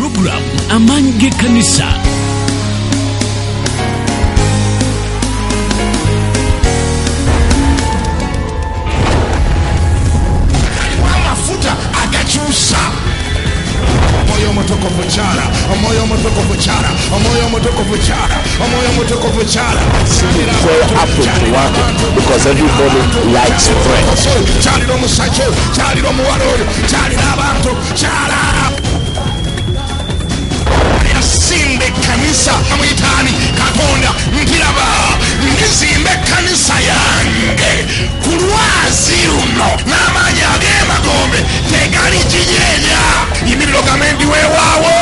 program Amange Kanisa. Prayer approach to work because everybody likes friends. Simbe kanisa mwitani katonda ntiraba nizimbe kanisa yange kulwazi luno n'amanya ag'emagombe tegali kinyenya yimiriro gamendi weewaawo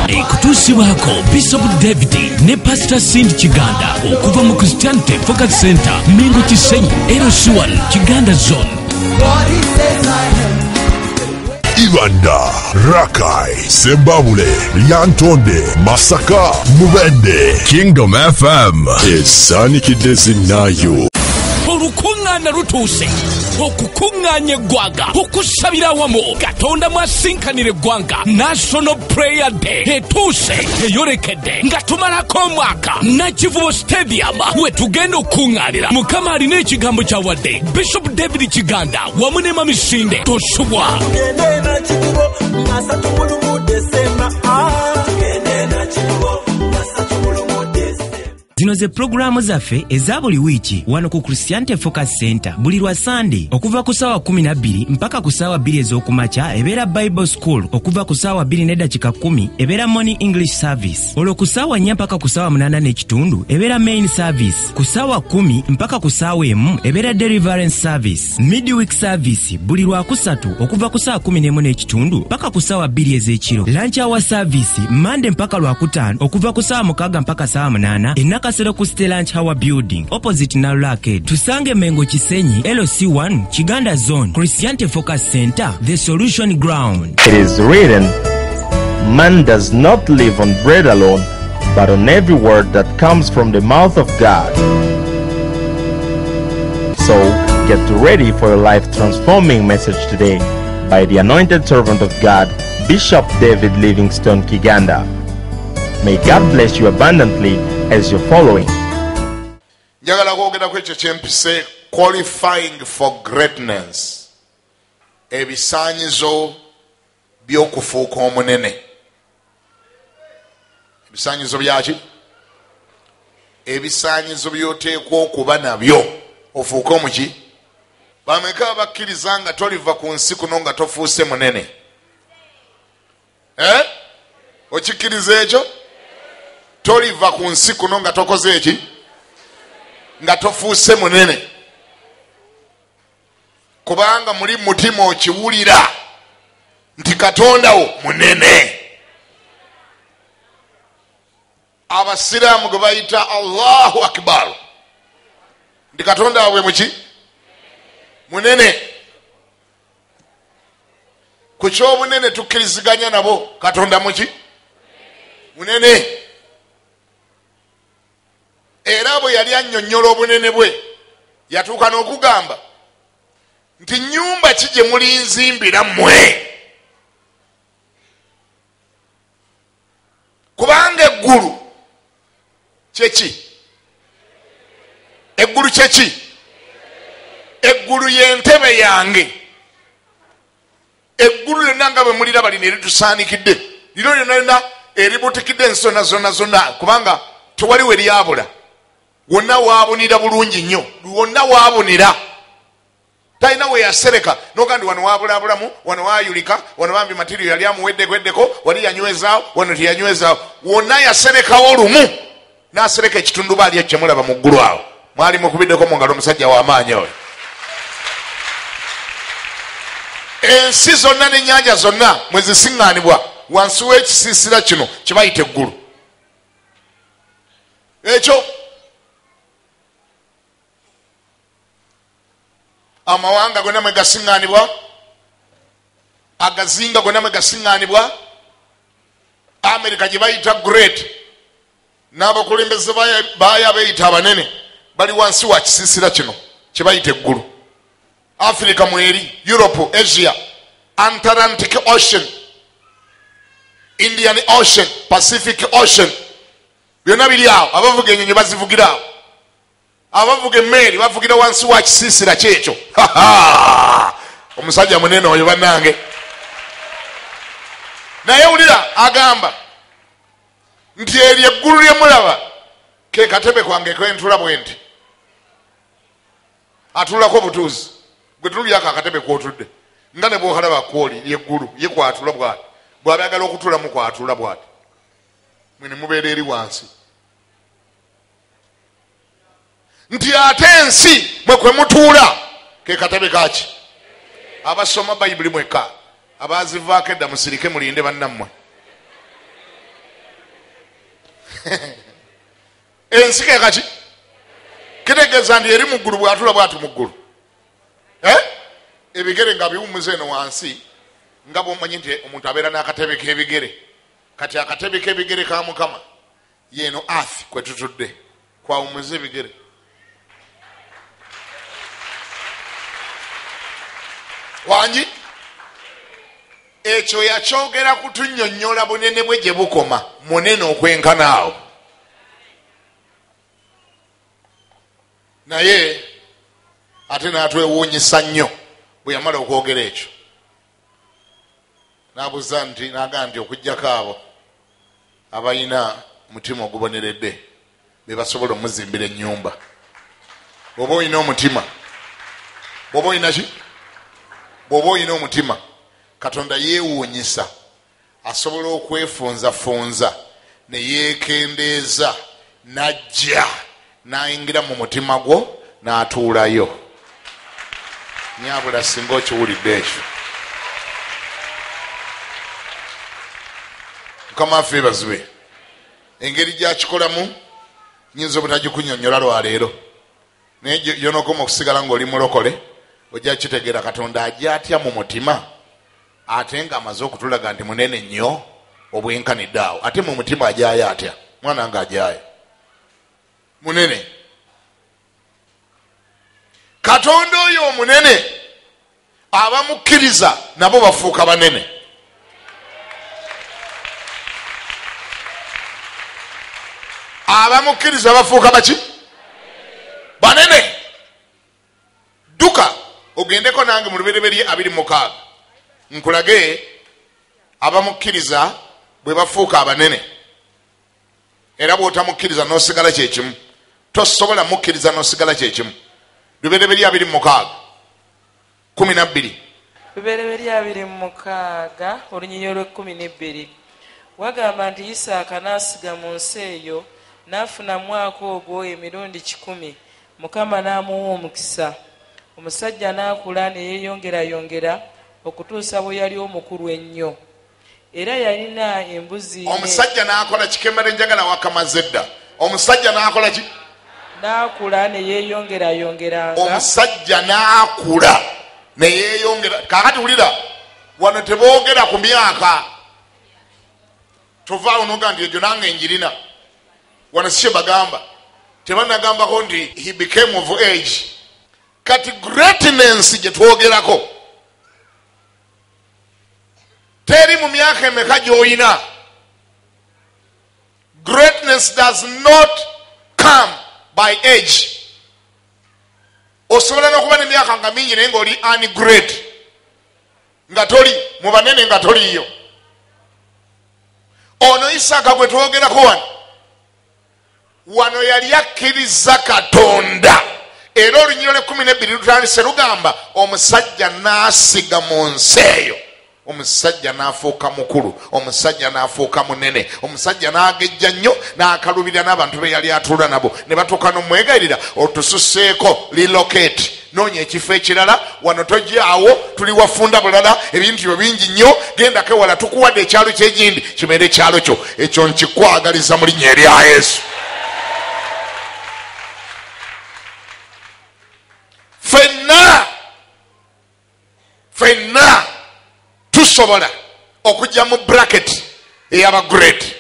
Ekutusibako Bishop David ne Pastor Cindy Kiganda okuva mu Christianity Focus Center Mingo Kisenyi LC1 Kiganda Zone. Kiganda, Rakai, Sembabule, Yantonde, Masaka, Mubende. Kingdom FM is Sani Kidezi Nayo. Olukungana rutuse okukunganya eggwanga okusabira awamu Katonda mwasinkanira eggwanga National Prayer Day etuuse eyolekedde nga tumalako omwaka Nakivubo Stadium we tugenda okukung'anira. Mukama alina ekigambo kyawadde Bishop David Kiganda wamu ne Mamisinde tosubwa. Zino ze programu zaffe eza buli wiiki wano ku Christianity Focus Center buli lwa Sunday okuva ku ssaawa 12 mpaka ku ssaawa 2 ez'okumakya ebeera Bible School okuva ku ssaawa 2 n'eddakiika 10 ebeera Morning English Service. Olwo ku ssaawa 4 mpaka ku ssaawa 8 n'ekitundu ebeera Main Service. Ku ssaawa 10 mpaka ku ssaawa 1 ebeera Deliverance Service. Midweek Service buli lwa kusatu okuva ku ssaawa 11 n'ekitundu mpaka ku ssaawa 2 ez'ekiro. Lunch Hour Service Monday mpaka lwakutaano okuva ku ssaawa 6 mpaka ssaawa 8 Kasero ku Lunch Hour Building opposite Nalu Arcade. Tusange Mengo Kisenyi LC1 Kiganda Zone Christianity Focus Center, the solution ground. It is written, man does not live on bread alone, but on every word that comes from the mouth of God. So get ready for a life-transforming message today by the anointed servant of God, Bishop David Livingstone Kiganda. May God bless you abundantly as you're following. Njagala kwogera ku ekyo kyempise qualifying for greatness. Ebisaanyizo by'okufuuka omunene. Ebisaanyizo byaki? Ebisaanyizo by'oteekwa okuba nabyo ofuuke omuki? Bameka abakkiriza nga toliva ku nsi kuno nga tofuuse munene? Okikkiriza ekyo? Toliva ku nsi kuno nga tokoze eki? Nga tofuuse munene. Kubanga muli mutima okiwulira nti Katonda wo munene. Abasiraamu gwe bayita Allahu Akbar nti Katonda waabwe muki? Munene. Ku ky'obunene tukkiriziganya nabo. Katonda muki? Munene. Era bwe yali annyonnyola obunene bwe yatuuka n'okugamba nti nnyumba ki gye muli nzimbira mmwe? Kubanga eggulu kyeki? Eggulu kyeki? Eggulu y'entebe yange. Eggulu lyonna nga bwe muliraba lino eritusaanikidde, lino lyonna eributikidde ensi zonna kubanga tewali we lyabula. Wonna waabunira bulungi nnyo, wonna waabunira. Talina we yasereka n'ogandi wano waabulaabulamu, wano waayulika, wano bambi materiyo yali amuweddeko, wali yanywezaawo, wano teyanywezaawo. Wonna yaserekawo lumu n'asereka ekitundu baali ekyo mulaba mu ggulu awo. Mwali mukubiddeko mu ngalo omusajja w'amaanyi oyo. Ensi zonna n'ennyanja zonna mwe zisiŋŋaanibwa wansi w'ekisiisira kino kye bayita eggulu. Ekyo amawanga gonna mwe gasiŋŋaanibwa, agazinga gonna mwe gasiŋŋaanibwa, America gye bayita great n'abakulembeze baayo abeeyita abanene bali wansi wa kisiisira kino kye bayita eggulu. Africa mweri, Europe, Asia, Atlantic Ocean, Indian Ocean, Pacific Ocean. Byonna biri awo. Abavuga ennyonyi bazivugira awo. Abavuga emmeri bavugira wansi wa kisiisira kyekyo. Omusajja munene oyo bannange. Naye wulira agamba nti eryo eggulu lye mulaba ke katebe kwange kwentula bwe nti atulako butuuzi gwe tulyako akatebe kwotudde nga ne bwokalaba kwoli lyeggulu ye kwatula bwati bw'abayagala okutulamu kwatula bwati mwene mubeera eri wansi nti ate ensi mwe kwe mutuula ke katebe kaki abasoma bayibuli mweka abazivaako edda musirike mulinde bannammwe ensi ke kaki kitegeeza nti eri muggulu bwatula bwati muggulu ebigere nga biwumuza eno wansi nga bwomanyi nti omuntu abeera n'akatebe k'ebigere kati akatebe k'ebigere ka mukama yeeno earth kwe tutudde kwawumuza ebigere wangi ekyo yakyogera kutunnyonnyola bunene bwe gye bukoma munene okwenkana awo naye ate n'atwewuunyisa nnyo bwe yamala okwogera ekyo n'abuuza nti n'agamba nti okuggyako abo abalina mutima oguboneredde be basobola omuzimbira ennyumba bw'oba olina omutima bw'oba olina ki bw'oba olina omutima Katonda yeewuunyisa asobola okwefunzafunza ne yeekendeeza n'ajja n'ayingira mu mutima gwo n'atuulayo nyabula singa okiwulidde ekyo mukama waffe bazibwe engeri gyakikolamu nyinza obutagikunnyonnyola lwaleero naye yonokoma okusigala ng'oli mulokole ojja kitegeera Katonda ajja atya mu mutima ate nga amaze okutulaga nti munene nnyo obwenkanidde awo ate mu mutima ajaayo atya mwana nga ajaayo munene Katonda oyo omunene abamukkiriza nabo bafuuka banene abamukkiriza bafuuka baki banene duka ogendeko nange mu lubereberye 26 nkulage abamukkiriza bwe bafuuka abanene era bw'otamukkiriza n'osigala kyekimu tosobola mukkiriza n'osigala kyekimu lubereberye 26 12 lubereberye 26 olunyinyo lw'12 wagamba nti Isaaka n'asiga mu nsi eyo n'afuna mwaka ogwo emirundi 100 Mukama n'amuwa omukisa omusajja n'akula ne yeeyongerayongera okutuusa bwe yali omukulu ennyo era yalina embuzi omusajja n'akola kikemere njagala wakamazedda omusajja n'akola ki n'akula ne yeeyongerayongeranga omusajja n'akula ne yeeyongera kakati wulira wano teboogera ku myaka tovaawo noga nti egyo nange enjirina wano si kye bagamba tebanagambako nti he became of age kati greatness gye twogerako teri mu myaka emeka gy'olina greatness does not come by age osobola n'okuba n'emyaka nga mingi naye ng'oli ungreat nga toli mu banene nga toliyo ono Isaaka gwe twogerako wano yali akkiriza Katonda era olunyiro lw'12 lutandise lugamba omusajja n'asiga mu nsi eyo omusajja n'afuuka mukulu omusajja n'afuuka munene omusajja n'agejja nnyo n'akalubira n'abantu be yali atuula nabo ne batuuka n'omwegayirira otususseeko relocate noonya ekifo ekirala wano tojjaawo tuli wafunda bulala ebintu byo bingi nnyo gendako ewala tukuwadde ekyalo ky'egindi kibeere ekyalo kyo ekyo nkikwagaliza mu linnya erya Yesu fenna tusobola okujja mu bracket ey'aba great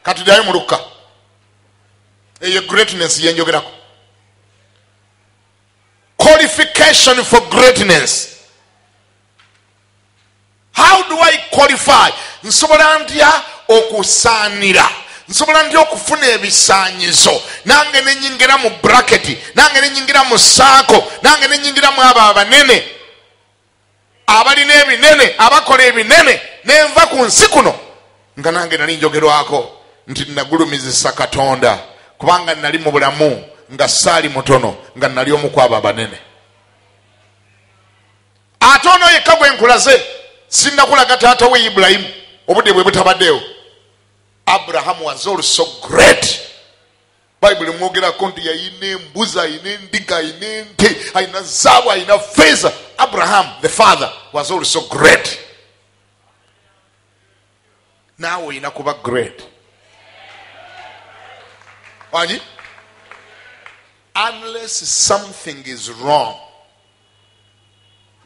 katuddayo mu Luka eyo greatness yenjogerako qualification for greatness How do I qualify? Nsobola ntya okusaanira, nsobola ntya okufuna ebisaanyizo, nange nenyingira mu bracket, nange nenyingira mu saako, nange nenyingira mu abo abanene abalina ebinene, abakola ebinene, nenva ku nsi kuno nga nange nali njogerwako nti nagulumizisa Katonda kubanga nali mu bulamu nga saali mutono nga nali omu ku abo abanene. Ate ono yekka gwe nkulaze sinnakulaga taata we Ibulayimu obudde bwe butabaddeyo. Abraham was also great. Bible mwogerako nti yayina embuzi, ayina endiga, ayina ente, ayina zaabu, ayina feeza. Abraham the father was also great. Naawe oyina kuba great. Wangi? Unless something is wrong,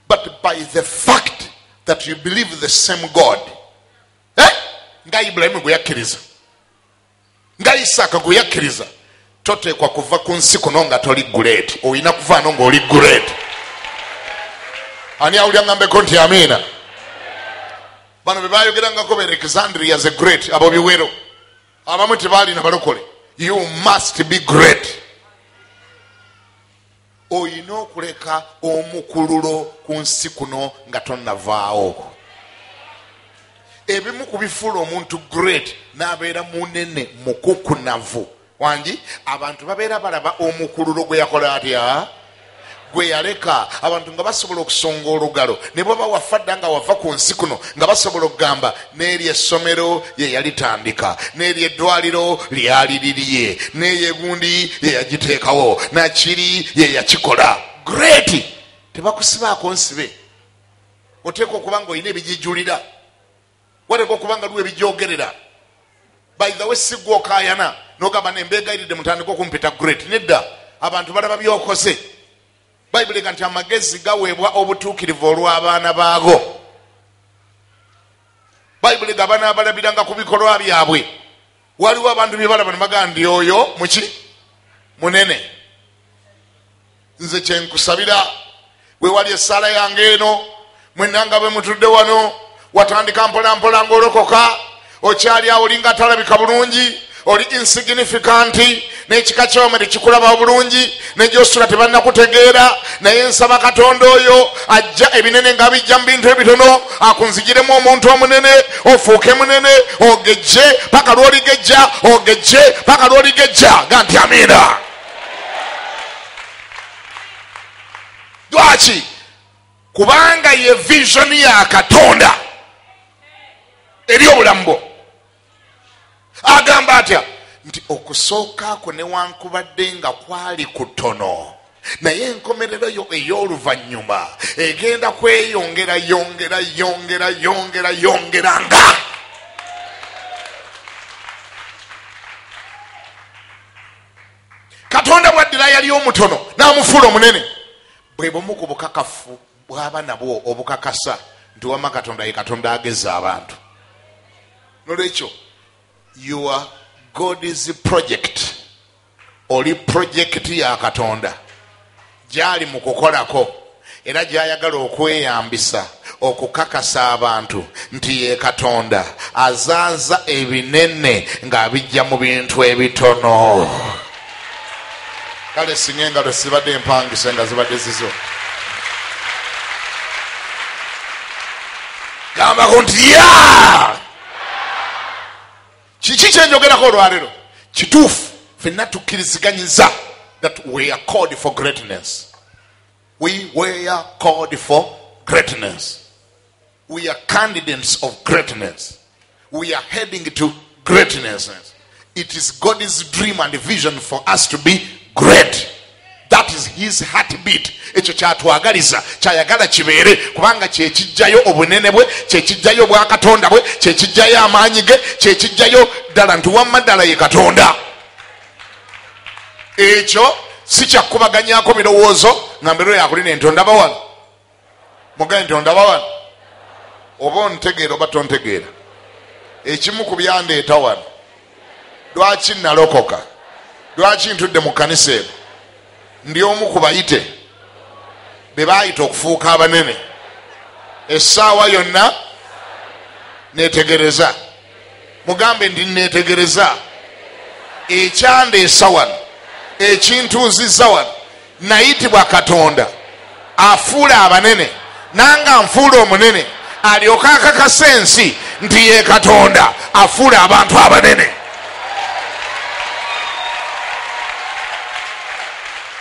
but by the fact that you believe the same God, nga Ibulayimu gwe yakkiriza, nga Isaaka gwe yakkiriza, toteekwa kuva ku nsi kuno nga toli great. Oyina kuvaano ng'oli great. Ani awulya ngambeko nti amiina? Bano be baayogerangako be Alexandria as a great, abo biwero abamu tebaalina balokole. You must be great. Oyina okuleka omukululo ku nsi kuno nga tonnavaawo. Ebimu kubifuula omuntu great n'abeera munene mukukunavu. Wangi abantu babeera balaba omukululo gwe yakola atya, gwe yaleka. Abantu nga basobola okusonga olugalo ne bwaba wafadda nga wava ku nsi kuno nga basobola okugamba n'eri essomero ye yalitandika, n'eri eddwaliro lyali liriye, n'eyegundi ye yagiteekawo, nakiri ye yakikola. Great. Tebakusibaako nsibe. Oteeka okuba nga olina ebijijulira, wateeka okuba nga luwa ebijogerera. By the way, sigwa okaayana n'ogamba nembeegayiridde mutandika okumpita great. Nedda, abantu balaba byokoze. Bible ega nti amagezi gaweebwa obutuukirivu olw'abaana baago. Bible ega abaana balabiranga ku bikolwa byabwe. Waliwo abantu bye balaba ne bagamba ndi oyo muki munene. Nze kye nkusabira we wali essaala yange eno, mwenanga bwe mutudde wano, watandika mpola mpola ng'olokoka, okyali awo olinga talabika bulungi, oli insignificant, n'ekika ky'omere kikulaba bulungi, ne gy'osula tebannakutegeera, naye nsaba Katonda oyo ajja ebinene nga bijja mu bintu ebitono, akunzigiremu omuntu omunene, ofuuke munene, ogejje paka lw'oligejja, ogejje paka lw'oligejja. Ga nti amiina. Lwaki? Kubanga ye vision ya Katonda eri obulamu bwo. Agamba atya nti okusookaako newankubadde nga kwali kutono, naye enkomerero yo ey'oluvannyuma egenda kweyongera yongeranga. Katonda bwaddira yali omutono n'amufuula omunene. Bwe bumu ku bukakafu bw'aba nabwo obukakasa nti wama Katonda ye Katonda ageza abantu. Nolwekyo your God's project oli project ya Katonda gyali mu kukolako era gyayagala okweyambisa okukakasa abantu nti ye Katonda azaaza ebinene ng'abijja mu bintu ebitono. Kale singa engalo sibadde empangise nga zibadde zizo. Gambako nti kiki kyenjogerako olwaleero kituufu ffenna tukkiriziganyiza that we are called for greatness. We were called for greatness. We are candidates of greatness. We are heading to greatness. It is God's dream and vision for us to be great. That is his heartbeat. Ekyo kyatwagaliza, kyayagala kibeere, kubanga kyekijjayo obunene bwe, kyekijjayo bwa Katonda bwe, kyekijjayo amaanyi ge, kyekijjayo ddala nti wamma ddala ye Katonda. Ekyo si kyakubaganyako birowoozo nga mbero yakulina entondaba wano. Mugaye entondaba wano. Oba ontegeera oba tontegeera. Ekimu ku byandeeta wano. Lwaki nalokoka? Lwaki ntudde mu kkanisa eno? Ndi omu ku bayite be baayita okufuuka abanene. Essaawa yonna netegereza mugambe ndi netegereza ekyandeesa wano ekintuuziza wano nayitibwa Katonda afuula abanene nanga nfuula omunene alyoka akakasa ensi nti ye Katonda afuula abantu abanene.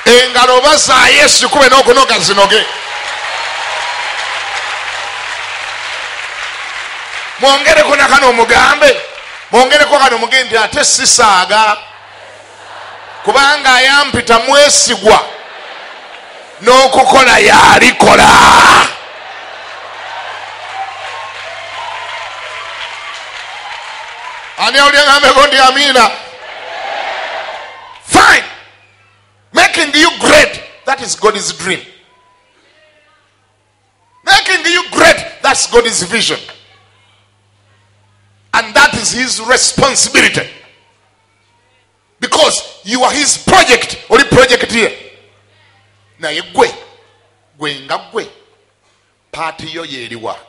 Engalo baza Yesu kube n'okunoga zinoge. Mwongereko na kano mugambe, mwongereko kano mugambe nti ate sisaaga kubanga ayampita mwesigwa n'okukola yalikola. Ani awulira ngambeko ndi amina? Fine. Making you great, that is God's dream. Making you great, that's God's vision. And that is his responsibility. Because you are his project. Only project here. Na ye gwe nga gwe party yo yeriwa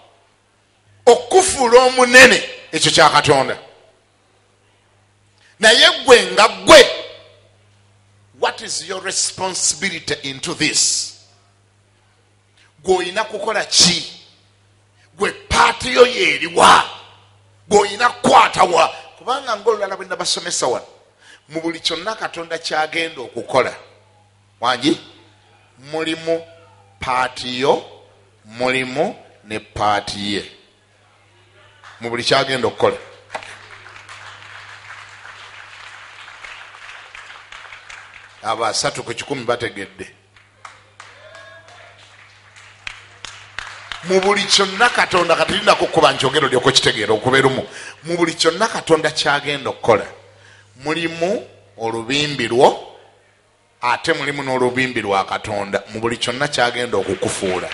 okufuula omunene ekyo kya Katonda. Na ye gwe nga gwe, what is your responsibility into this? Gwoyina kukola ki? Gwe party yo yeriwa gwoyina kukwatawa kubanga ng'olulala bwe nabasomesa wano mu buli kyonna Katonda kyagenda okukola wangi mulimu paati yo mulimu ne paati ye mu buli kyagenda okukola. Aba 3:10 bategedde mu buli kyonna Katonda katirina kukuba njogero lyoko kitegeera okubeerumu mu buli kyonna Katonda kyagenda okukola mulimu olubimbi lwo ate mulimu n'olubimbi lwa Katonda mu buli kyonna kyagenda okukufuula.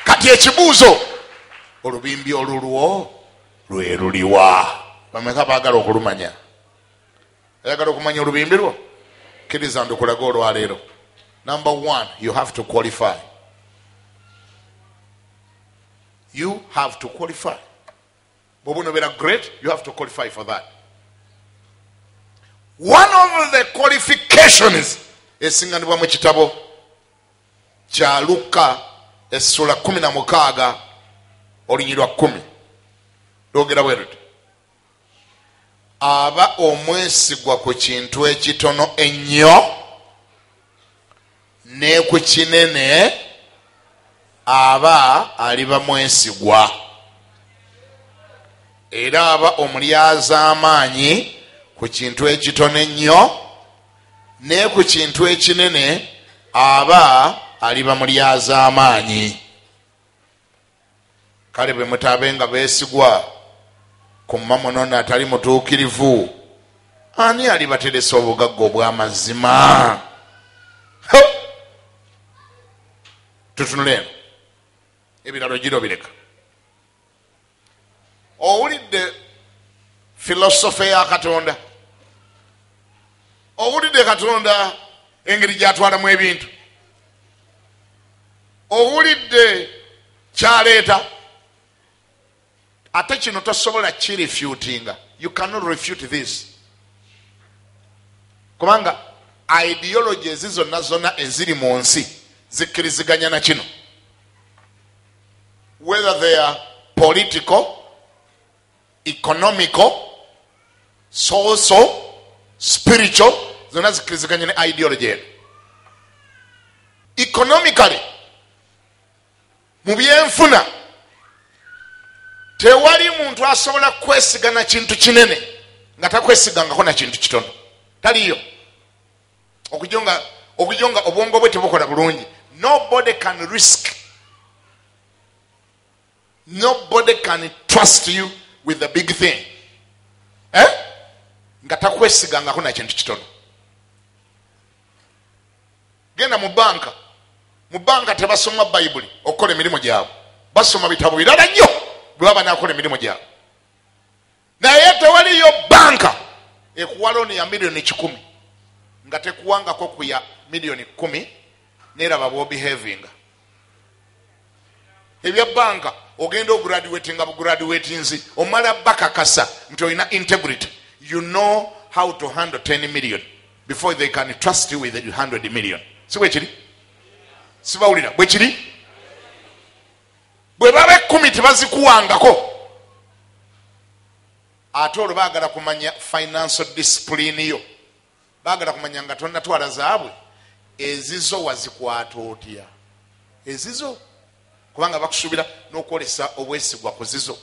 Kati ekibuuzo olubimbi olulwo lwe luliwa? Bameka baagala okulumanya? Ayagala okumanya olubimbi lwo? Kkiriza ndikulaga olwaleero. Number 1, you have to qualify. You have to qualify. Bobunobera great, you have to qualify for that. One of the qualifications esinganibwa mu kitabo kya Luka essula 16 olunyiriri lwa 10 lwogera bweruti aba omwesigwa ku kintu ekitono ennyo ne ku kinene aba aliba mwesigwa era aba omulyaza amaanyi ku kintu ekitono ennyo ne ku kintu ekinene aba aliba mulyaza amaanyi. Kale bwe mutaabenga beesigwa ku mamono atali mutuukirivu ani alibateresa obugagga obw'amazima? Tutunule eno ebiralo giro bireka. Owulidde filosofe ya Katonda? Owulidde Katonda engeri gy'atwalamu ebintu? Owulidde kyaleeta? Ate kino tosobola kirefutinga. You cannot refute this. Kubanga ideology zonna zonna eziri mu nsi zikkiriziganya na kino. Whether they are political, economical, social, spiritual, zonna zikkiriziganya ne ideology. Economically, mu byenfuna tewali muntu asobola kwesigana kintu kinene nga takwesigangako na kintu kitono. Taliyo. Okujonga obwongo bwe tebukola bulungi. Nobody can risk. Nobody can trust you with the big thing. Nga takwesigangako na kintu kitono. Genda mu banka. Mu banka tebasoma Bayibuli okola emirimu gyabwe. Basoma bitabo birala nnyo bwaba nakola emirimu gyabwe. Naye tewaliyo banka ekuwa looni ya milioni 10 nga tekuwangako ku ya milioni 10 neraba bw'obehavinga. ebya banka ogenda ograduate nga bugraduatinzi omala bakakasa nti olina integrity. You know how to handle 10 million before they can trust you with 100 million. Si bwe kiri? Si bawulira bwe kiri? Bwe baba 10 tebazikuwangako ate olwo baagala kumanya financial discipline yo, baagala kumanya nga tonnatwala zaabwe ezizo wazikwata otya. Ezizo kubanga bakusuubira n'okwolesa obwesigwa ku zizo.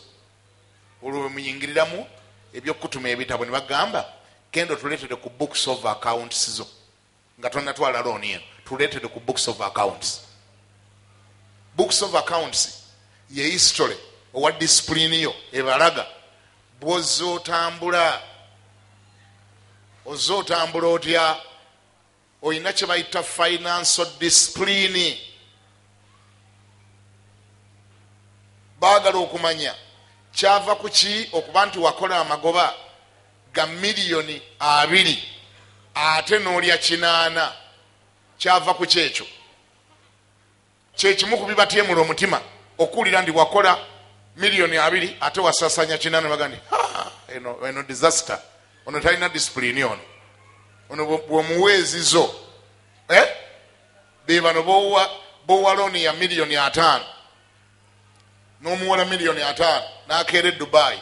Olwo bwe muyingiriramu ebyokutuma ebitabo ne bagamba genda tuleetere ku books of accounts zo nga tonnatwala looni eno, tuleetere ku books of accounts. Books of accounts ye history owa discipline yo ebalaga bw'ozootambula otya, olina kye bayita financial discipline. Baagala okumanya kyava ku ki okuba nti wakola amagoba ga miliyoni 2 ate n'olya 8, kyava ku kyekyo. Kyekimu ku bibatyemula omutima okuwulira ndi wakola miliyoni 2 ate wasasanya 8 bagandi eno disaster, ono talina discipline ono bwomuweezizo be bano bowa looni ya miliyoni 5 n'omuwola miliyoni 5 n'akeera Dubai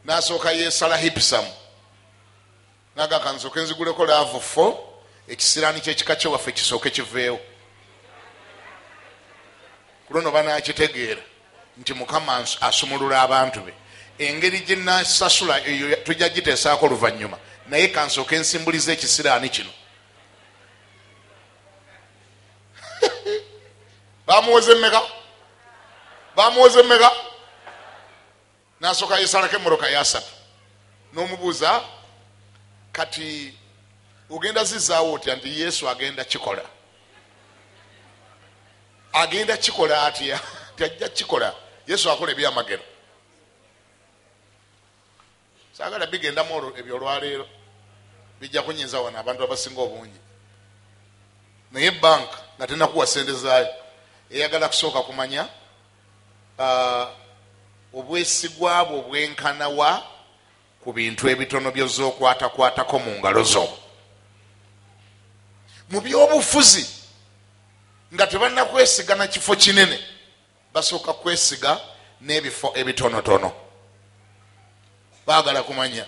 n'asooka yeesala hipsam n'agaka nsooke nziguleko laavu 4 ekisiraani ky'ekika kyewaffe kisooke kiveewo. Kulono banakitegeera nti Mukama asumulula abantu be, engeri gye nasasula eyo tujja giteesaako luvannyuma, naye kansooke nsimbuliza ekisiraani kino. bamuwoze mmeka n'asooka yeesalako emmoroka ya 3 n'omubuuza kati ogenda zizaawo otya nti Yesu agenda kikola atya tajja kikola. Yesu akola ebyamagero. Saagala bigendamu ebyo olwaleero bijja kunyinza wano abantu abasinga obungi, naye banka nga tenakuwa sente zaayo eyagala kusooka kumanya obwesigwa bwo bwenkanawa ku bintu ebitono by'ozookwatakwatako mu ngalo zo. Mu by'obufuzi nga tebannakwesiga na kifo kinene, basooka kwesiga n'ebifo ebitonotono. Baagala kumanya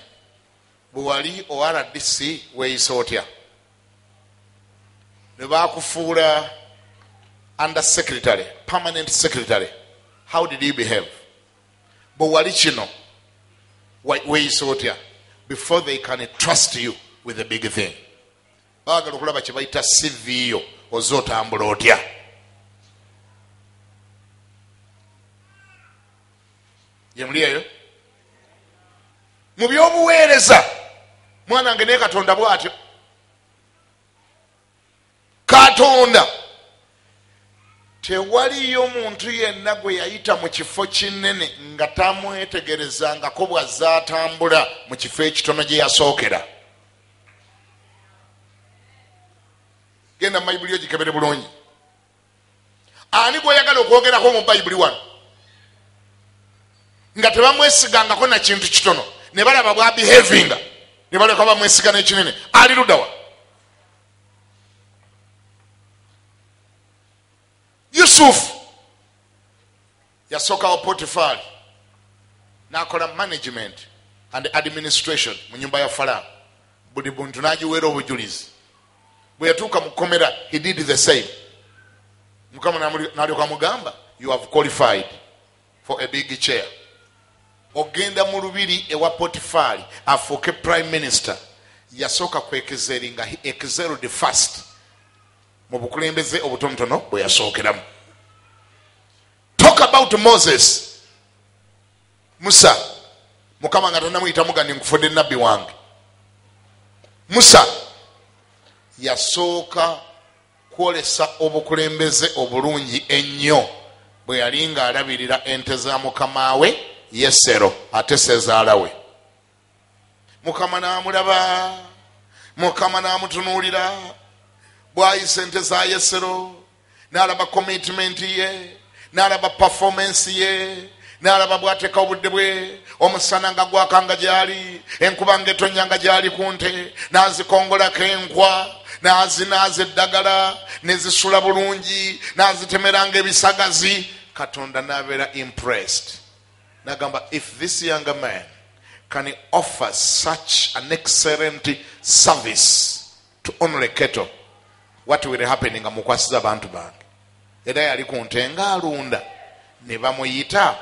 bwe wali ORDC weeyisa otya, ne baakufuula under secretary, permanent secretary, how did you behave? Bwe wali kino weeyisa otya before they can trust you with a big thing. Baagala okulaba kye bayita CV yo, ozootambula otya. Yemuli eyo mu by'obuweereza mwana wange naye Katonda bw'atyo. Katonda tewaliyo muntu yenna gwe yayita mu kifo kinene nga tamwetegerezangako bw'azaatambula mu kifo ekitono gye yasookera. Genda mu Bayibuli yo gikebere bulungi. Ani gw'oyagala okwogerako mu Bayibuli wano nga tebamwesigangako na kintu kitono ne balaba bwa behavinga ne baleka bamwesiga n'ekinene? Ali luddawa? Yusufu yasookawo Potifari n'akola management and administration mu nyumba ya Falaawo. Buli muntu n'agiweera obujulizi. Bwe yatuuka mu kkomera, he did the same. Mukama n'alyoka amugamba, you have qualified for a big chair. Ogenda mu lubiri ewa Potifari afuuke prime minister. Yasooka kwekizeri nga he excelled first mu bukulembeze obutonotono bwe yasookeramu. Talk about Moses. Musa, Mukama nga tannamuyitamu gandi nkufudde nabbi wange. Musa yasooka kwolesa obukulembeze obulungi ennyo bwe yali ng'alabirira ente za mukama we Yesero ate sezaala we. Mukama n'amulaba, Mukama n'amutunuulira bw'ayisa ente za Yesero, n'alaba commitment ye, n'alaba performance ye, n'alaba bw'ateeka obudde bwe, omusana nga gwakanga gyali, enkuba ng'etonnya nga gyali ku nte, n'azikongolako enkwa, n'azinaaza eddagala, ne zisula bulungi, n'azitemeranga ebisagazi. Katonda n'abeera impressed. N'agamba, if this younger man can offer such an excellent service to only cattle, what will happen nga mukwasiza abantu bange? Era yali ku nte nga alunda, ne bamuyita,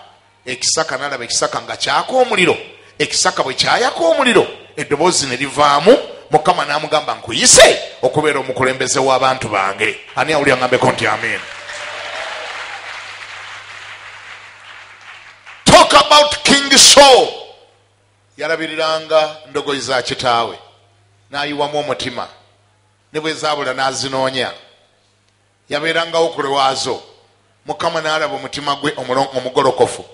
ekisaka n'alaba ekisaka nga kyaka omuliro. Ekisaka bwe kyayaka omuliro, eddoboozi ne livaamu, Mukama n'amugamba nkuyise okubeera omukulembeze w'abantu bange. Ani awulira ngambeko nti amen? Talk about King Saul. Yalabiriranga ndogoyi za kitaawe, n'ayiwamu omutima, ne bwe zaabula n'azinoonya. Yabeerangawo kulewaazo. Mukama n'alaba omutima gwe omugolokofu.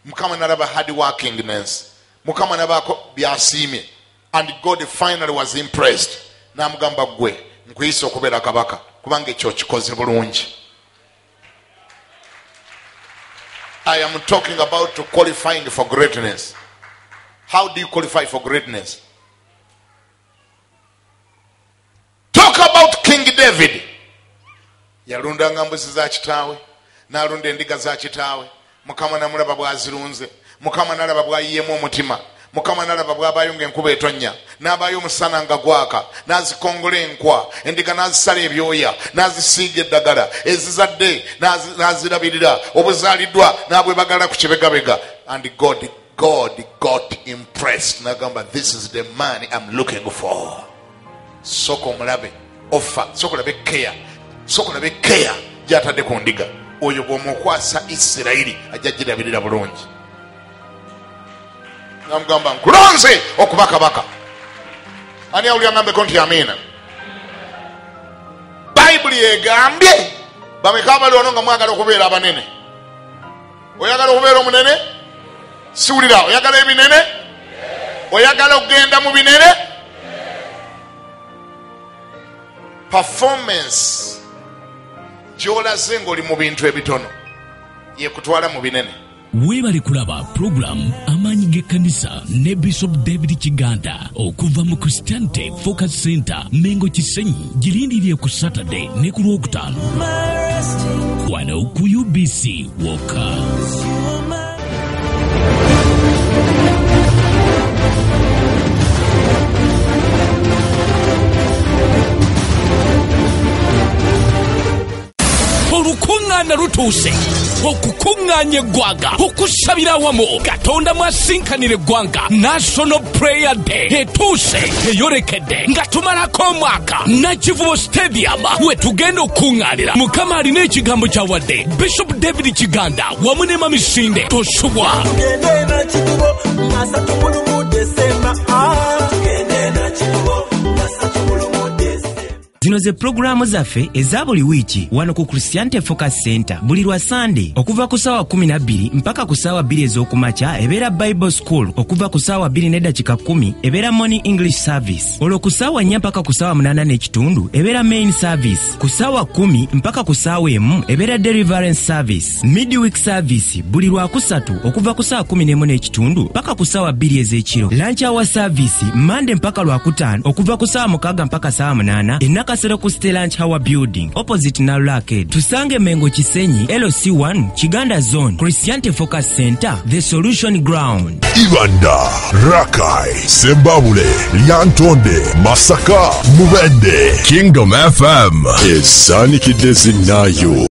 Mukama n'alaba hard workingness. Mukama n'abaako byasiimye. And God finally was impressed. N'amugamba gwe nkuyise okubeera kabaka kubanga ekyo kikoze bulungi. I am talking about qualifying for greatness. How do you qualify for greatness? Talk about King David. Yalundanga mbuzi za kitaawe, n'alunda endiga za kitaawe. Mukama n'amulaba bw'azirunze. Mukama n'alaba bw'ayiyeemu omutima. Mukama n'alaba bw'abayunga enkuba etonnya, n'abayo omusana nga gwaka, n'azikongola enkwa, endiga n'azisala ebyoya, n'azisiiga eddagala, ezizadde n'azirabirira, obuzaaliddwa n'abwebagala ku kibegabega. And God got impressed. N'agamba, this is the man I'm looking for. Soko omulabe offer, soko labe care, soko labe care gy'atadde ku ndiga. Oyo bw'omukwasa Isirayiri ajja girabirira bulungi. Namugamba nkulonze okuba kabaka. Ani awulira ngambeko nti amina? Bayibuli egambye bameka abali wano nga mwagala okubeera abanene. Oyagala okubeera omunene? Siwulira, oyagala ebinene? Oyagala okugenda mu binene? Performance gy'olaze ng'oli mu bintu ebitono yekutwala mu binene. Weebale kulaba program amaanyi g'ekkanisa ne Bishop David Kiganda okuva mu Christianity Focus Center Mengo Kisenyi girindirire ku Saturday ne ku Lwokutaano wano ku UBC Woka. Olukuŋŋaana lutuuse, okukuŋŋaanya eggwanga, okusabira awamu, Katonda mwasinkanira eggwanga. National Prayer Day etuuse, eyolekedde nga tumalako omwaka. Nakivubo Stadium we tugenda okukuŋŋaanira. Mukama alina ekigambo ky'awadde Bishop David Kiganda wamu ne Mamisinde tosubwa. Zino ze programu zaffe eza buli wiiki wano ku Christianity Focus Center buli lwa Sunday okuva ku ssaawa 12 mpaka ku ssaawa 2 ez'okumakya ebeera Bible School, okuva ku ssaawa 2 n'eddakiika 10 ebeera Morning English Service, olwo ku ssaawa 4 mpaka ku ssaawa 8 n'ekitundu ebeera Main Service, ku ssaawa 10 mpaka ku ssaawa 1 ebeera Deliverance Service, Midweek Service buli lwakusatu okuva ku ssaawa 11 n'ekitundu mpaka ku ssaawa 2 ez'ekiro, Lunch Hour Service Monday mpaka lwakutaano okuva ku ssaawa 6 mpaka ssaawa 8 Kasero ku Lunch Hour Building opposite Nalula Arcade. Tusange Mengo Kisenyi LC1 Kiganda Zone Christianity Focus Center, the solution ground. Kiganda, Rakai, Sembabule, Yantonde, Masaka, Mubende. Kingdom FM is Sani Kidezi Nayo.